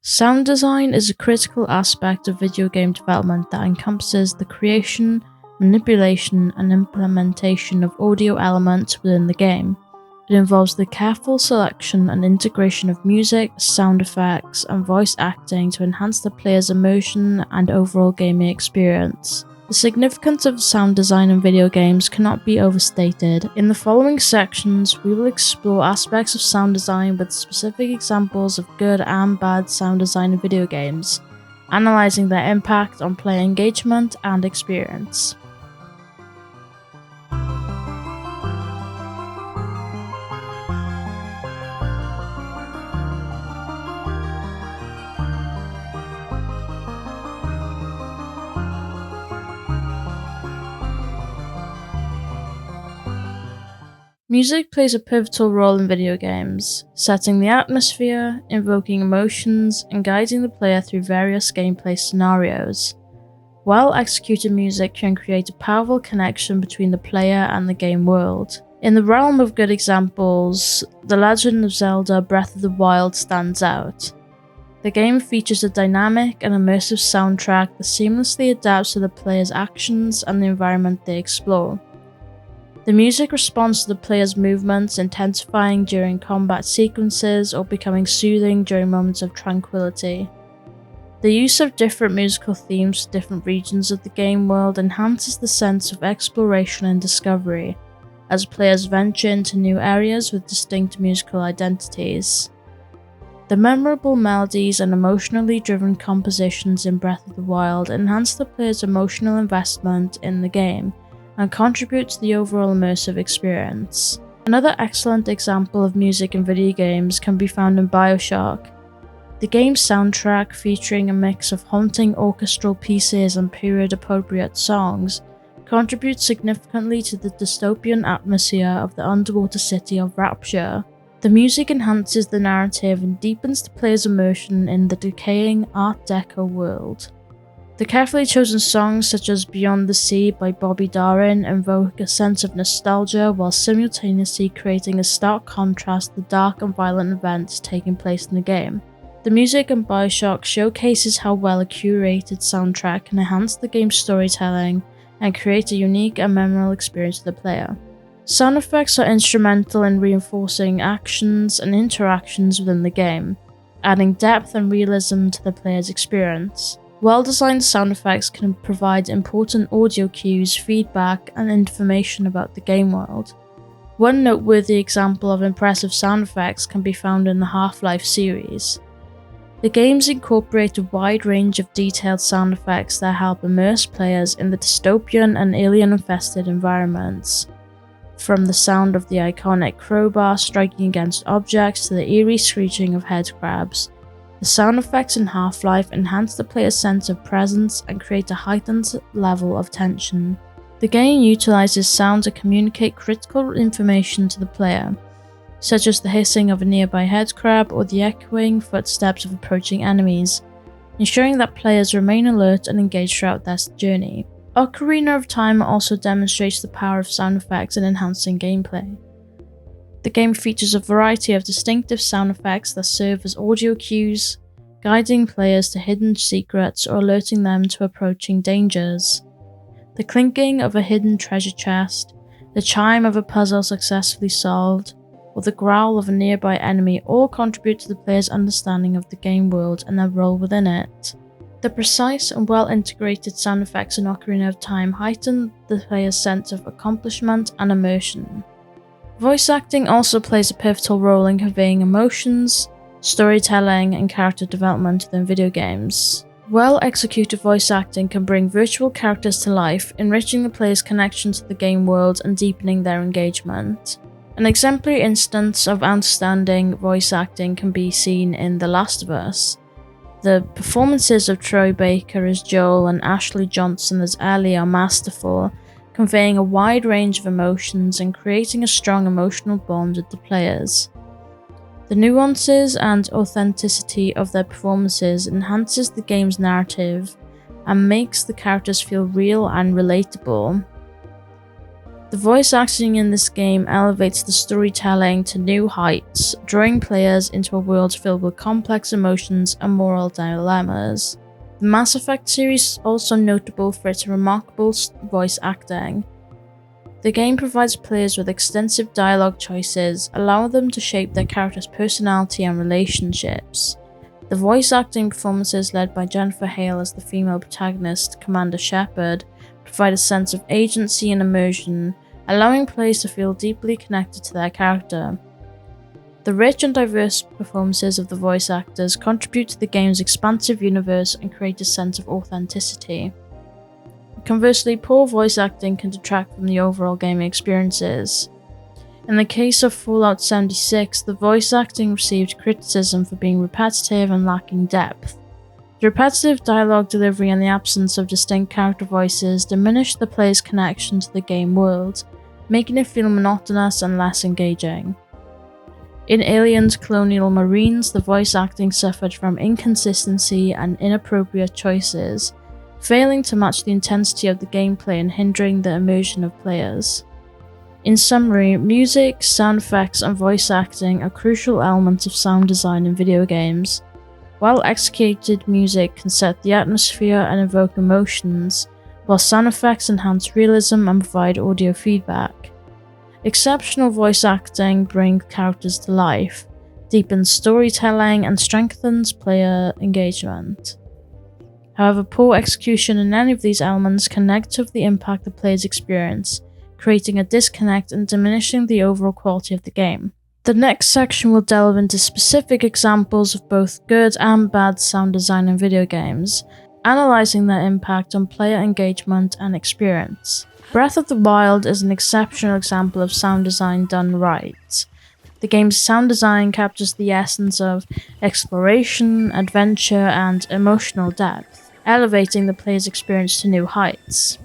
Sound design is a critical aspect of video game development that encompasses the creation, manipulation, and implementation of audio elements within the game. It involves the careful selection and integration of music, sound effects, and voice acting to enhance the player's immersion and overall gaming experience. The significance of sound design in video games cannot be overstated. In the following sections, we will explore aspects of sound design with specific examples of good and bad sound design in video games, analysing their impact on player engagement and experience. Music plays a pivotal role in video games, setting the atmosphere, invoking emotions, and guiding the player through various gameplay scenarios. Well-executed music can create a powerful connection between the player and the game world. In the realm of good examples, The Legend of Zelda Breath of the Wild stands out. The game features a dynamic and immersive soundtrack that seamlessly adapts to the player's actions and the environment they explore. The music responds to the player's movements, intensifying during combat sequences or becoming soothing during moments of tranquility. The use of different musical themes for different regions of the game world enhances the sense of exploration and discovery, as players venture into new areas with distinct musical identities. The memorable melodies and emotionally driven compositions in Breath of the Wild enhance the player's emotional investment in the game, and contribute to the overall immersive experience. Another excellent example of music in video games can be found in BioShock. The game's soundtrack, featuring a mix of haunting orchestral pieces and period-appropriate songs, contributes significantly to the dystopian atmosphere of the underwater city of Rapture. The music enhances the narrative and deepens the player's immersion in the decaying Art Deco world. The carefully chosen songs such as Beyond the Sea by Bobby Darin invoke a sense of nostalgia while simultaneously creating a stark contrast to the dark and violent events taking place in the game. The music in BioShock showcases how well a curated soundtrack can enhance the game's storytelling and create a unique and memorable experience for the player. Sound effects are instrumental in reinforcing actions and interactions within the game, adding depth and realism to the player's experience. Well-designed sound effects can provide important audio cues, feedback, and information about the game world. One noteworthy example of impressive sound effects can be found in the Half-Life series. The games incorporate a wide range of detailed sound effects that help immerse players in the dystopian and alien-infested environments. From the sound of the iconic crowbar striking against objects to the eerie screeching of headcrabs, the sound effects in Half-Life enhance the player's sense of presence and create a heightened level of tension. The game utilizes sound to communicate critical information to the player, such as the hissing of a nearby headcrab or the echoing footsteps of approaching enemies, ensuring that players remain alert and engaged throughout their journey. Ocarina of Time also demonstrates the power of sound effects in enhancing gameplay. The game features a variety of distinctive sound effects that serve as audio cues, guiding players to hidden secrets or alerting them to approaching dangers. The clinking of a hidden treasure chest, the chime of a puzzle successfully solved, or the growl of a nearby enemy all contribute to the player's understanding of the game world and their role within it. The precise and well-integrated sound effects in Ocarina of Time heighten the player's sense of accomplishment and immersion. Voice acting also plays a pivotal role in conveying emotions, storytelling, and character development within video games. Well-executed voice acting can bring virtual characters to life, enriching the player's connection to the game world and deepening their engagement. An exemplary instance of outstanding voice acting can be seen in The Last of Us. The performances of Troy Baker as Joel and Ashley Johnson as Ellie are masterful, conveying a wide range of emotions and creating a strong emotional bond with the players. The nuances and authenticity of their performances enhances the game's narrative and makes the characters feel real and relatable. The voice acting in this game elevates the storytelling to new heights, drawing players into a world filled with complex emotions and moral dilemmas. The Mass Effect series is also notable for its remarkable voice acting. The game provides players with extensive dialogue choices, allowing them to shape their character's personality and relationships. The voice acting performances led by Jennifer Hale as the female protagonist, Commander Shepard, provide a sense of agency and immersion, allowing players to feel deeply connected to their character. The rich and diverse performances of the voice actors contribute to the game's expansive universe and create a sense of authenticity. Conversely, poor voice acting can detract from the overall gaming experiences. In the case of Fallout 76, the voice acting received criticism for being repetitive and lacking depth. The repetitive dialogue delivery and the absence of distinct character voices diminished the player's connection to the game world, making it feel monotonous and less engaging. In Aliens Colonial Marines, the voice acting suffered from inconsistency and inappropriate choices, failing to match the intensity of the gameplay and hindering the immersion of players. In summary, music, sound effects, and voice acting are crucial elements of sound design in video games. Well-executed music can set the atmosphere and evoke emotions, while sound effects enhance realism and provide audio feedback. Exceptional voice acting brings characters to life, deepens storytelling, and strengthens player engagement. However, poor execution in any of these elements can negatively impact the player's experience, creating a disconnect and diminishing the overall quality of the game. The next section will delve into specific examples of both good and bad sound design in video games, analysing their impact on player engagement and experience. Breath of the Wild is an exceptional example of sound design done right. The game's sound design captures the essence of exploration, adventure, and emotional depth, elevating the player's experience to new heights.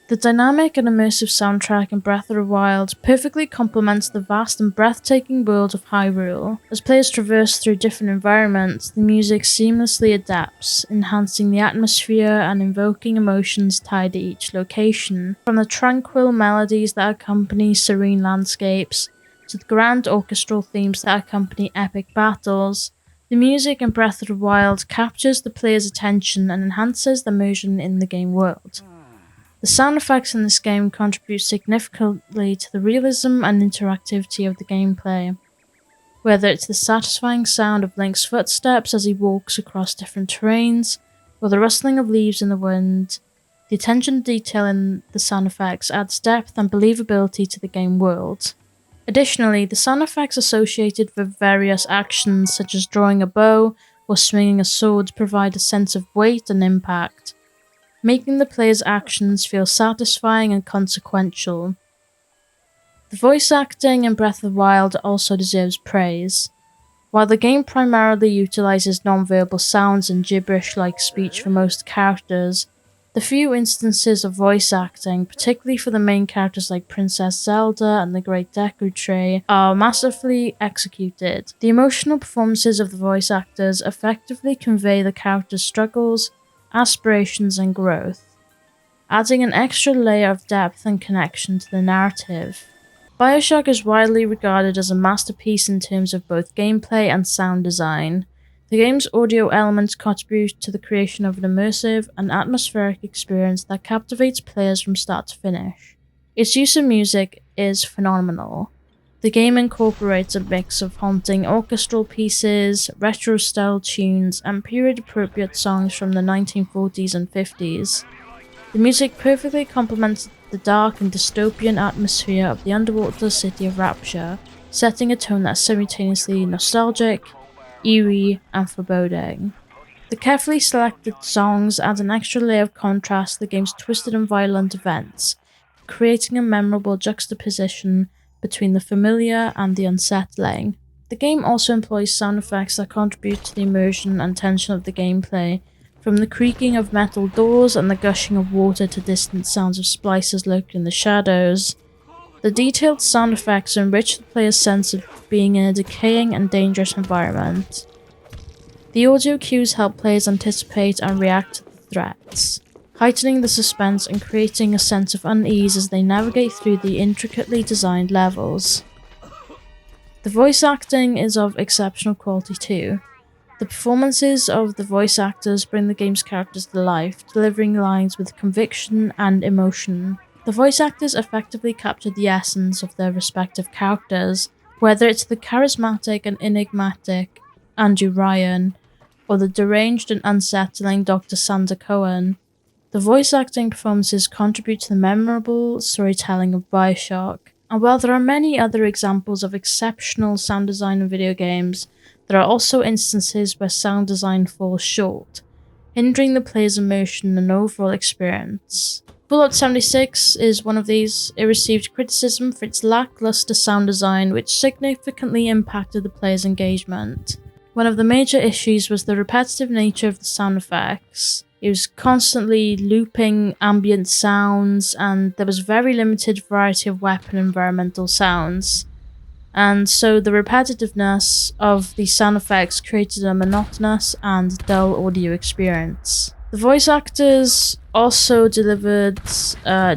The dynamic and immersive soundtrack in Breath of the Wild perfectly complements the vast and breathtaking world of Hyrule. As players traverse through different environments, the music seamlessly adapts, enhancing the atmosphere and invoking emotions tied to each location. From the tranquil melodies that accompany serene landscapes, to the grand orchestral themes that accompany epic battles, the music in Breath of the Wild captures the player's attention and enhances the immersion in the game world. The sound effects in this game contribute significantly to the realism and interactivity of the gameplay. Whether it's the satisfying sound of Link's footsteps as he walks across different terrains, or the rustling of leaves in the wind, the attention to detail in the sound effects adds depth and believability to the game world. Additionally, the sound effects associated with various actions such as drawing a bow or swinging a sword provide a sense of weight and impact, making the player's actions feel satisfying and consequential. The voice acting in Breath of the Wild also deserves praise. While the game primarily utilizes non-verbal sounds and gibberish-like speech for most characters, the few instances of voice acting, particularly for the main characters like Princess Zelda and the Great Deku Tree, are masterfully executed. The emotional performances of the voice actors effectively convey the characters' struggles, aspirations, and growth, adding an extra layer of depth and connection to the narrative. BioShock is widely regarded as a masterpiece in terms of both gameplay and sound design. The game's audio elements contribute to the creation of an immersive and atmospheric experience that captivates players from start to finish. Its use of music is phenomenal. The game incorporates a mix of haunting orchestral pieces, retro-style tunes, and period-appropriate songs from the 1940s and 50s. The music perfectly complements the dark and dystopian atmosphere of the underwater city of Rapture, setting a tone that's simultaneously nostalgic, eerie, and foreboding. The carefully selected songs add an extra layer of contrast to the game's twisted and violent events, creating a memorable juxtaposition between the familiar and the unsettling. The game also employs sound effects that contribute to the immersion and tension of the gameplay, from the creaking of metal doors and the gushing of water to distant sounds of splicers lurking in the shadows. The detailed sound effects enrich the player's sense of being in a decaying and dangerous environment. The audio cues help players anticipate and react to the threats, heightening the suspense and creating a sense of unease as they navigate through the intricately designed levels. The voice acting is of exceptional quality too. The performances of the voice actors bring the game's characters to life, delivering lines with conviction and emotion. The voice actors effectively capture the essence of their respective characters, whether it's the charismatic and enigmatic Andrew Ryan, or the deranged and unsettling Dr. Sander Cohen. The voice acting performances contribute to the memorable storytelling of Bioshock, and while there are many other examples of exceptional sound design in video games, there are also instances where sound design falls short, hindering the player's immersion and overall experience. Fallout 76 is one of these. It received criticism for its lackluster sound design, which significantly impacted the player's engagement. One of the major issues was the repetitive nature of the sound effects. It was constantly looping ambient sounds, and there was very limited variety of weapon and environmental sounds. And so the repetitiveness of the sound effects created a monotonous and dull audio experience. The voice actors also delivered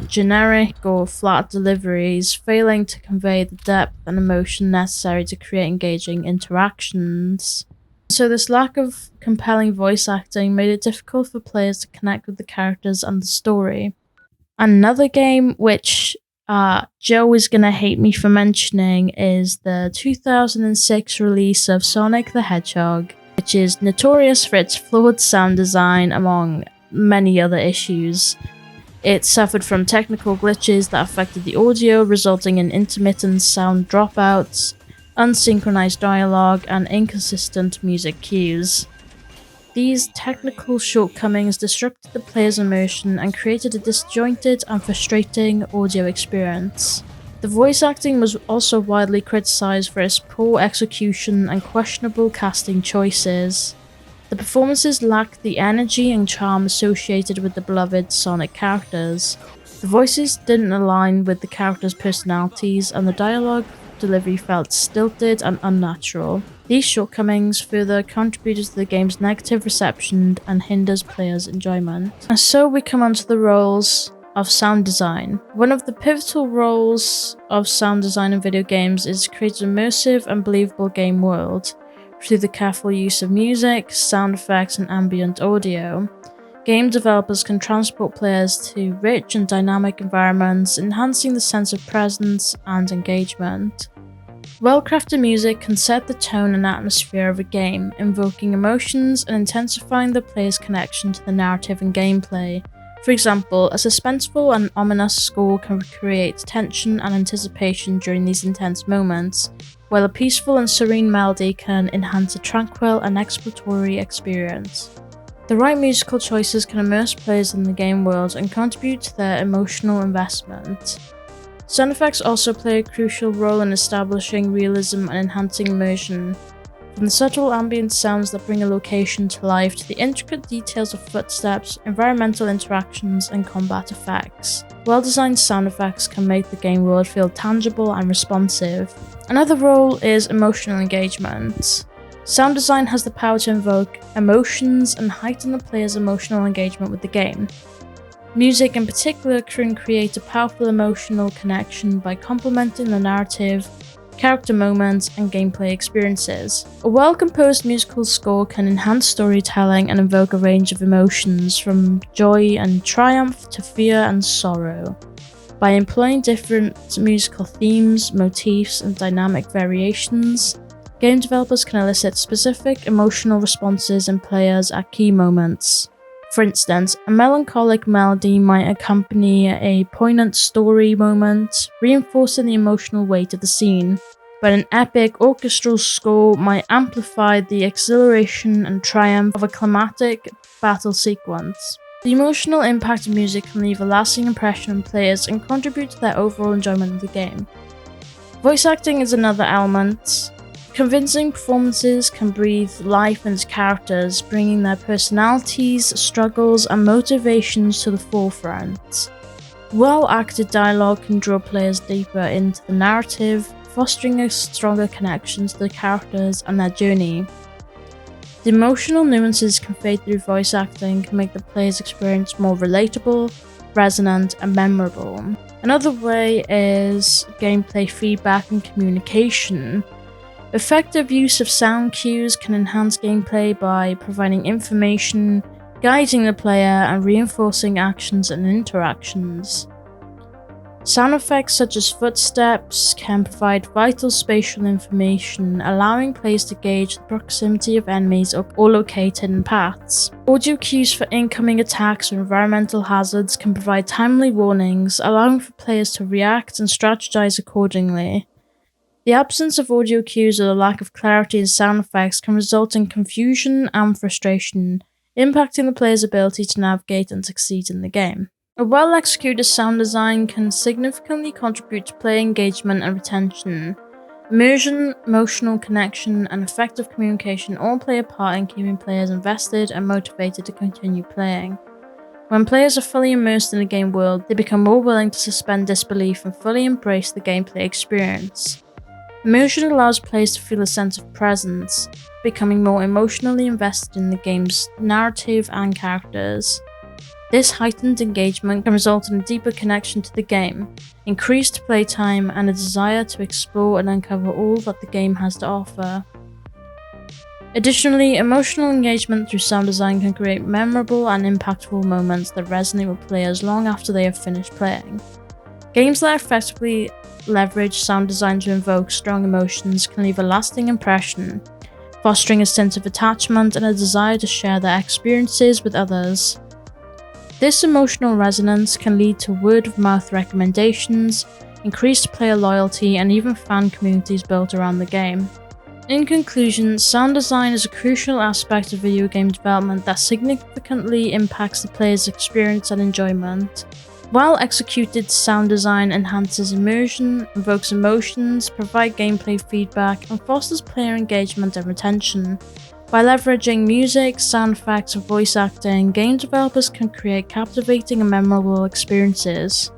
generic or flat deliveries, failing to convey the depth and emotion necessary to create engaging interactions. So this lack of compelling voice acting made it difficult for players to connect with the characters and the story. Another game which Joe is gonna hate me for mentioning is the 2006 release of Sonic the Hedgehog, which is notorious for its flawed sound design among many other issues. It suffered from technical glitches that affected the audio, resulting in intermittent sound dropouts, unsynchronized dialogue, and inconsistent music cues. These technical shortcomings disrupted the player's immersion and created a disjointed and frustrating audio experience. The voice acting was also widely criticized for its poor execution and questionable casting choices. The performances lacked the energy and charm associated with the beloved Sonic characters. The voices didn't align with the characters' personalities, and the dialogue delivery felt stilted and unnatural. These shortcomings further contributed to the game's negative reception and hinders players' enjoyment. And so we come onto the roles of sound design. One of the pivotal roles of sound design in video games is to create an immersive and believable game world through the careful use of music, sound effects, and ambient audio. Game developers can transport players to rich and dynamic environments, enhancing the sense of presence and engagement. Well-crafted music can set the tone and atmosphere of a game, invoking emotions and intensifying the player's connection to the narrative and gameplay. For example, a suspenseful and ominous score can create tension and anticipation during these intense moments, while a peaceful and serene melody can enhance a tranquil and exploratory experience. The right musical choices can immerse players in the game world and contribute to their emotional investment. Sound effects also play a crucial role in establishing realism and enhancing immersion. From the subtle ambient sounds that bring a location to life to the intricate details of footsteps, environmental interactions, and combat effects. Well-designed sound effects can make the game world feel tangible and responsive. Another role is emotional engagement. Sound design has the power to invoke emotions and heighten the player's emotional engagement with the game. Music in particular can create a powerful emotional connection by complementing the narrative, character moments, and gameplay experiences. A well-composed musical score can enhance storytelling and evoke a range of emotions from joy and triumph to fear and sorrow. By employing different musical themes, motifs, and dynamic variations, game developers can elicit specific emotional responses in players at key moments. For instance, a melancholic melody might accompany a poignant story moment, reinforcing the emotional weight of the scene, but an epic orchestral score might amplify the exhilaration and triumph of a climatic battle sequence. The emotional impact of music can leave a lasting impression on players and contribute to their overall enjoyment of the game. Voice acting is another element. Convincing performances can breathe life into characters, bringing their personalities, struggles, and motivations to the forefront. Well-acted dialogue can draw players deeper into the narrative, fostering a stronger connection to the characters and their journey. The emotional nuances conveyed through voice acting can make the player's experience more relatable, resonant, and memorable. Another way is gameplay feedback and communication. Effective use of sound cues can enhance gameplay by providing information, guiding the player, and reinforcing actions and interactions. Sound effects such as footsteps can provide vital spatial information, allowing players to gauge the proximity of enemies or locate hidden paths. Audio cues for incoming attacks or environmental hazards can provide timely warnings, allowing for players to react and strategize accordingly. The absence of audio cues or the lack of clarity in sound effects can result in confusion and frustration, impacting the player's ability to navigate and succeed in the game. A well-executed sound design can significantly contribute to player engagement and retention. Immersion, emotional connection, and effective communication all play a part in keeping players invested and motivated to continue playing. When players are fully immersed in the game world, they become more willing to suspend disbelief and fully embrace the gameplay experience. Immersion allows players to feel a sense of presence, becoming more emotionally invested in the game's narrative and characters. This heightened engagement can result in a deeper connection to the game, increased playtime, and a desire to explore and uncover all that the game has to offer. Additionally, emotional engagement through sound design can create memorable and impactful moments that resonate with players long after they have finished playing. Games that effectively leverage sound design to invoke strong emotions can leave a lasting impression, fostering a sense of attachment and a desire to share their experiences with others. This emotional resonance can lead to word-of-mouth recommendations, increased player loyalty, and even fan communities built around the game. In conclusion, sound design is a crucial aspect of video game development that significantly impacts the player's experience and enjoyment. Well-executed sound design enhances immersion, evokes emotions, provides gameplay feedback, and fosters player engagement and retention. By leveraging music, sound effects, and voice acting, game developers can create captivating and memorable experiences.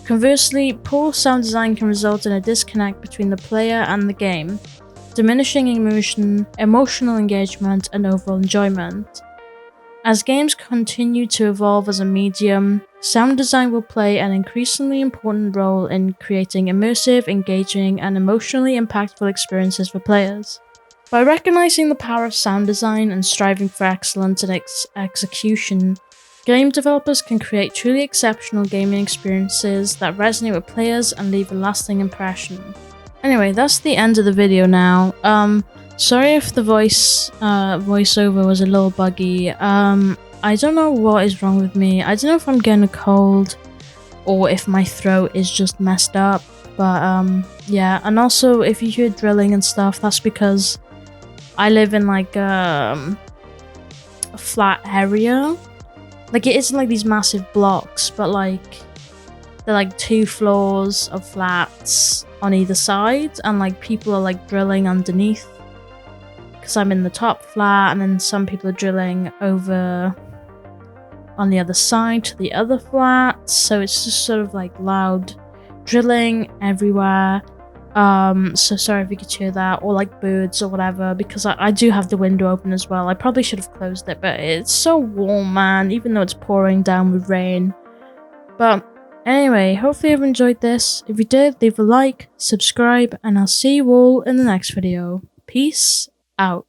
Conversely, poor sound design can result in a disconnect between the player and the game, diminishing immersion, emotional engagement, and overall enjoyment. As games continue to evolve as a medium, sound design will play an increasingly important role in creating immersive, engaging, and emotionally impactful experiences for players. By recognizing the power of sound design and striving for excellence in execution, game developers can create truly exceptional gaming experiences that resonate with players and leave a lasting impression. Anyway, that's the end of the video now. Sorry if the voiceover was a little buggy. I don't know what is wrong with me. I don't know if I'm getting a cold or if my throat is just messed up. But yeah, and also if you hear drilling and stuff, that's because I live in like a flat area. Like it isn't like these massive blocks, but like they're like 2 floors of flats on either side, and like people are like drilling underneath because I'm in the top flat, and then some people are drilling over on the other side to the other flats, so it's just sort of like loud drilling everywhere. So sorry if you could hear that, or like birds or whatever, because I do have the window open as well. I probably should have closed it, but it's so warm, man, even though it's pouring down with rain. But anyway, hopefully you've enjoyed this. If you did, leave a like, subscribe, and I'll see you all in the next video. Peace out.